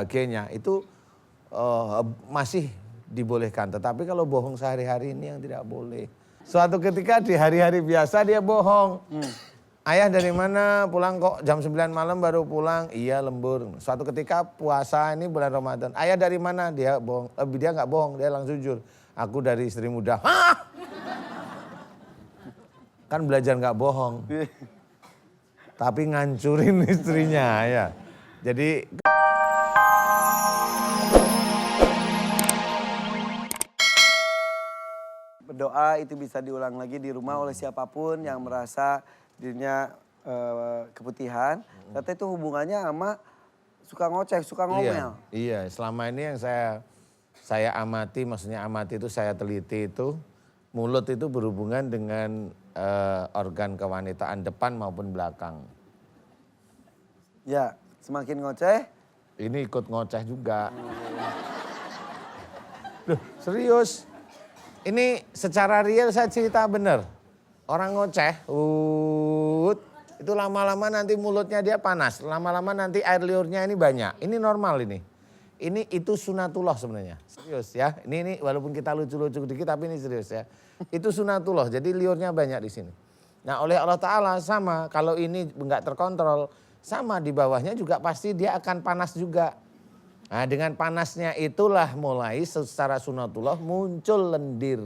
sebagainya itu masih dibolehkan. Tetapi kalau bohong sehari-hari ini yang tidak boleh. Suatu ketika di hari-hari biasa dia bohong. Ayah dari mana, pulang kok jam 9 malam baru pulang. Iya lembur. Suatu ketika puasa ini bulan Ramadan. Ayah dari mana, dia bohong. Dia nggak bohong, dia langsung jujur. Aku dari istri muda. Hah? Kan belajar nggak bohong. Tapi ngancurin istrinya ya. Jadi berdoa itu bisa diulang lagi di rumah oleh siapapun yang merasa dirinya keputihan. Ternyata itu hubungannya sama suka ngoceh, suka ngomel. Iya, selama ini yang saya amati, maksudnya amati itu saya teliti itu, mulut itu berhubungan dengan organ kewanitaan depan maupun belakang. Ya, semakin ngoceh. Ini ikut ngoceh juga. Loh, serius. Ini secara real saya cerita bener. Orang ngoceh, itu lama-lama nanti mulutnya dia panas. Lama-lama nanti air liurnya ini banyak. Ini normal ini. Itu sunatullah sebenarnya. Serius ya. Ini walaupun kita lucu-lucu dikit tapi ini serius ya. Itu sunatullah. Jadi liurnya banyak di sini. Nah oleh Allah Ta'ala sama. Kalau ini nggak terkontrol. Sama di bawahnya juga pasti dia akan panas juga. Nah dengan panasnya itulah mulai secara sunatullah muncul lendir.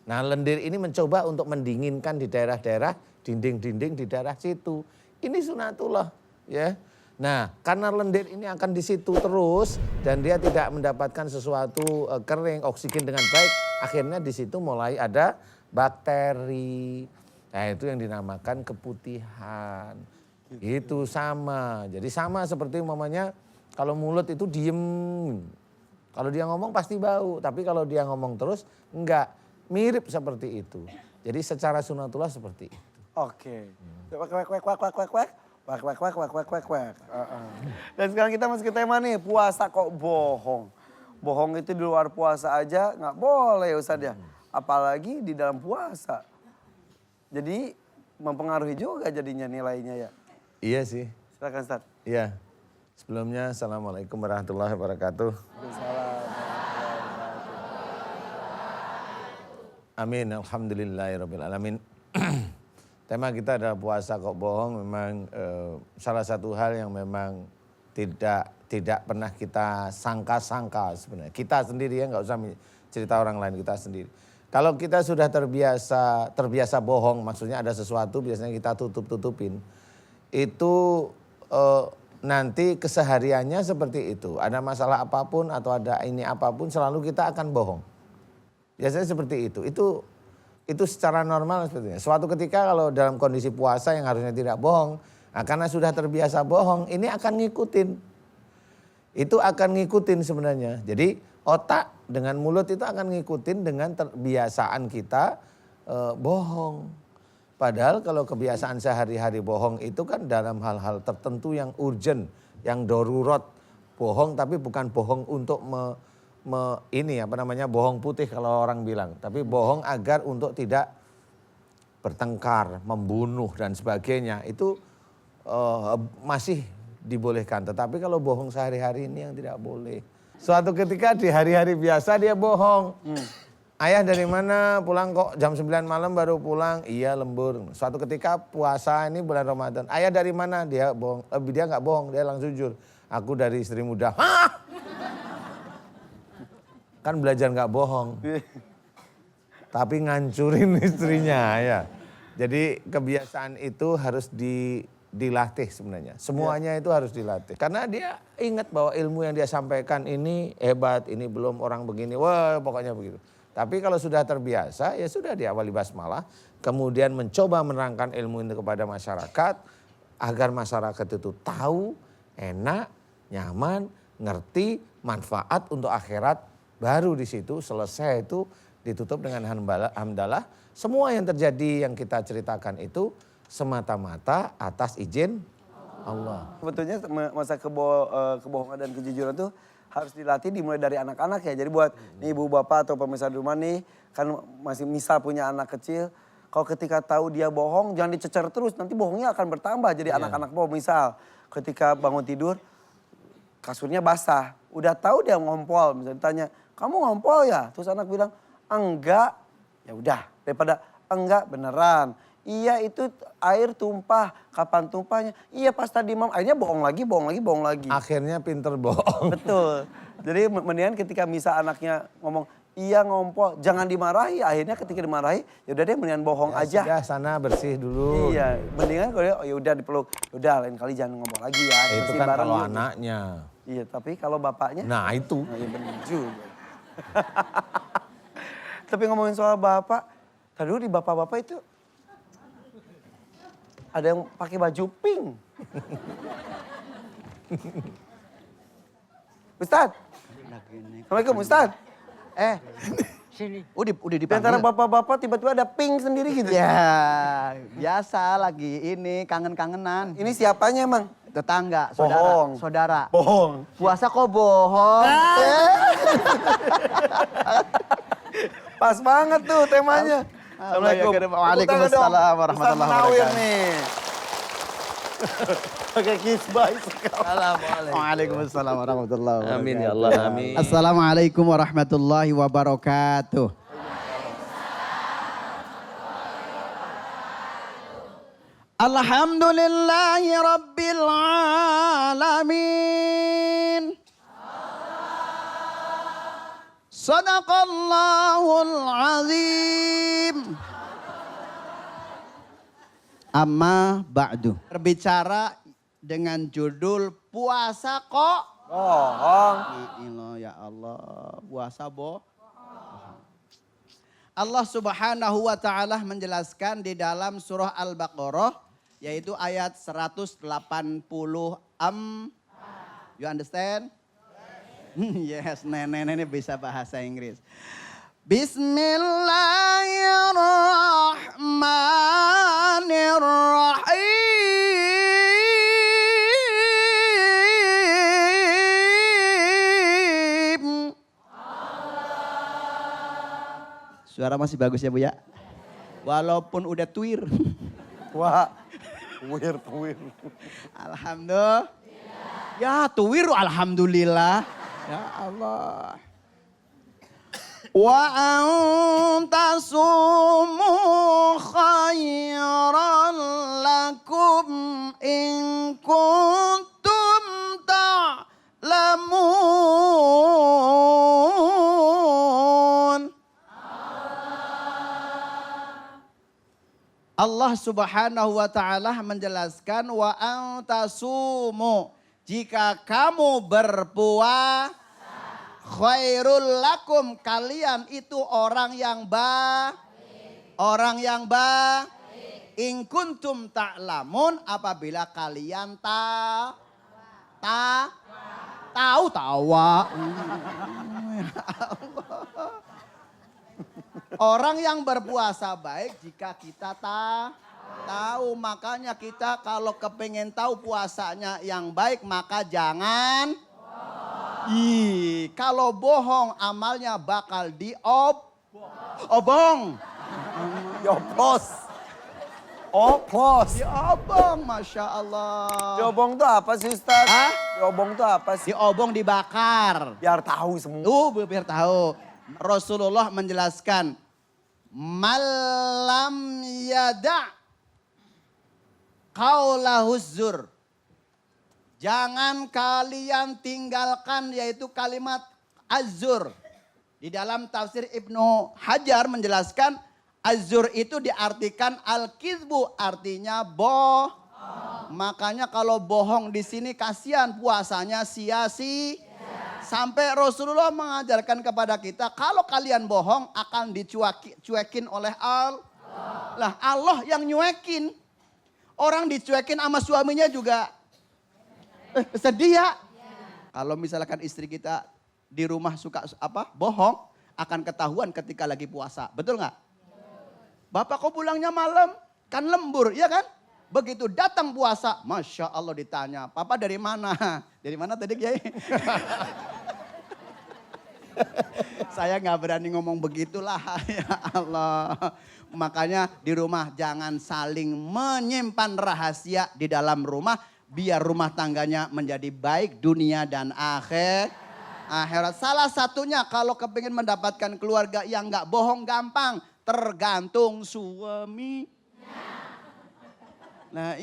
Nah lendir ini mencoba untuk mendinginkan di daerah-daerah dinding-dinding di daerah situ. Ini sunatullah ya. Nah karena lendir ini akan di situ terus dan dia tidak mendapatkan sesuatu kering, oksigen dengan baik. Akhirnya di situ mulai ada bakteri. Nah itu yang dinamakan keputihan. Itu sama. Jadi sama seperti umpamanya kalau mulut itu diem. Kalau dia ngomong pasti bau. Tapi kalau dia ngomong terus enggak. Mirip seperti itu. Jadi secara sunatullah seperti itu. Oke. Dan sekarang kita masuk ke tema nih, puasa kok bohong. Bohong itu di luar puasa aja nggak boleh Ustadz ya. Apalagi di dalam puasa. Jadi mempengaruhi juga jadinya nilainya ya. Iya sih. Silakan Ustadz. Iya. Sebelumnya assalamualaikum warahmatullahi wabarakatuh. Amin, alhamdulillahirabbil alamin. Tema kita adalah puasa kok bohong. Memang salah satu hal yang memang tidak pernah kita sangka-sangka sebenarnya. Kita sendiri ya, nggak usah cerita orang lain, kita sendiri. Kalau kita sudah terbiasa bohong, maksudnya ada sesuatu biasanya kita tutup-tutupin. Itu nanti kesehariannya seperti itu. Ada masalah apapun atau ada ini apapun selalu kita akan bohong. Biasanya seperti itu. Itu secara normal sepertinya. Suatu ketika kalau dalam kondisi puasa yang harusnya tidak bohong, karena sudah terbiasa bohong, ini akan ngikutin. Itu akan ngikutin sebenarnya. Jadi otak dengan mulut itu akan ngikutin dengan kebiasaan kita bohong. Padahal kalau kebiasaan sehari-hari bohong itu kan dalam hal-hal tertentu yang urgent, yang darurat. Bohong tapi bukan bohong untuk bohong putih kalau orang bilang. Tapi bohong agar untuk tidak bertengkar, membunuh dan sebagainya. Itu masih dibolehkan. Tetapi kalau bohong sehari-hari ini yang tidak boleh. Suatu ketika di hari-hari biasa dia bohong. Ayah dari mana, pulang kok jam 9 malam baru pulang. Iya lembur. Suatu ketika puasa ini bulan Ramadan. Ayah dari mana, dia bohong. Dia nggak bohong, dia langsung jujur. Aku dari istri muda. Hah? Kan belajar nggak bohong. Tapi ngancurin istrinya ya. Jadi kebiasaan itu harus dilatih sebenarnya. Semuanya itu harus dilatih. Karena dia ingat bahwa ilmu yang dia sampaikan ini hebat, ini belum orang begini. Wah pokoknya begitu. Tapi kalau sudah terbiasa ya sudah diawali basmalah. Kemudian mencoba menerangkan ilmu itu kepada masyarakat. Agar masyarakat itu tahu, enak, nyaman, ngerti, manfaat untuk akhirat. Baru di situ selesai itu ditutup dengan hamdalah. Semua yang terjadi yang kita ceritakan itu semata-mata atas izin Allah. Sebetulnya masa kebohongan dan kejujuran itu harus dilatih dimulai dari anak-anak ya. Jadi buat nih ibu bapak atau pemirsa di rumah nih kan masih misal punya anak kecil. Kalau ketika tahu dia bohong jangan dicecer terus, nanti bohongnya akan bertambah. Jadi anak-anak bohong misal ketika bangun tidur kasurnya basah. Udah tahu dia ngompol, misalnya ditanya, kamu ngompol ya? Terus anak bilang, enggak. Ya udah, daripada enggak beneran. Iya itu air tumpah, kapan tumpahnya? Iya pas tadi mam, akhirnya bohong lagi. Akhirnya pinter bohong. Betul. Jadi mendingan ketika misal anaknya ngomong, iya ngompol, jangan dimarahi. Akhirnya ketika dimarahi, yaudah deh mendingan bohong aja. Sudah sana bersih dulu. Iya, mendingan kalau ya udah dipeluk. Udah lain kali jangan ngomong lagi ya. Itu Bersihin kan bareng kalau yuk. anaknya. Iya, tapi kalau bapaknya. Nah itu. Nah, iya bener juga. Tapi ngomongin soal bapak, tadi dulu di bapak-bapak itu ada yang pakai baju pink. Ustadz. Assalamualaikum Ustadz. Sini. Udah Di dipanggil. antara bapak-bapak tiba-tiba ada pink sendiri gitu. Ya, biasa lagi ini kangen-kangenan. Ini siapanya emang? Tetangga, Bohong. saudara. Bohong. Puasa kok bohong? Pas banget tuh temanya. Assalamualaikum. Waalaikumsalam warahmatullahi Ustadz Nawir wabarakatuh. nih. Pakai kisbah sekali. Waalaikumsalam warahmatullahi wabarakatuh. Amin ya Allah, amin. Assalamualaikum warahmatullahi wabarakatuh. Alhamdulillahi rabbil alamin. Sadaqallahul azim. Amma ba'du. Berbicara dengan judul puasa kok. Bohong. Ya Allah, puasa Allah Subhanahu wa taala menjelaskan di dalam surah Al-Baqarah yaitu ayat 180. You understand? Yes, nenek bisa bahasa Inggris. Bismillahirrahmanirrahim. Suara masih bagus ya Bu ya? Walaupun udah tuir. Wah, tuwir. Alhamdulillah. Ya tuwir alhamdulillah. Ya Allah. Wa antasumu khairan lakum in kuntum ta'lamun. Allah Subhanahu wa taala menjelaskan wa antasumu, jika kamu berpuasa khairul lakum, kalian itu orang yang in kuntum ta'lamun, apabila kalian tawa. Orang yang berpuasa baik jika kita tahu. Makanya kita kalau kepengen tahu puasanya yang baik maka jangan. Kalau bohong amalnya bakal diobong. Oplos. Diobong, Masya Allah. Diobong tuh apa sih Ustaz? Hah? Diobong tuh apa sih? Diobong Ya, dibakar. Biar tahu semua. Biar tahu. Rasulullah menjelaskan, malam yada qaulahuz zur. Jangan kalian tinggalkan yaitu kalimat az-zur. Di dalam tafsir Ibnu Hajar menjelaskan az-zur itu diartikan al-kizbu, artinya Makanya kalau bohong di sini kasihan puasanya sia-sia. Sampai Rasulullah mengajarkan kepada kita kalau kalian bohong akan dicuekin oleh Allah. Lah Allah yang nyuekin. Orang dicuekin sama suaminya juga sedih ya. Kalau misalkan istri kita di rumah suka bohong, akan ketahuan ketika lagi puasa. Betul nggak? Bapak kok pulangnya malam? Kan lembur, iya kan? Begitu datang puasa, Masya Allah ditanya, Papa dari mana? Dari mana tadi Kiai? Saya nggak berani ngomong begitulah, ya Allah. Makanya di rumah jangan saling menyimpan rahasia di dalam rumah. biar rumah tangganya menjadi baik dunia dan akhirat. Salah satunya kalau kepingin mendapatkan keluarga yang nggak bohong gampang, tergantung suami. Nah,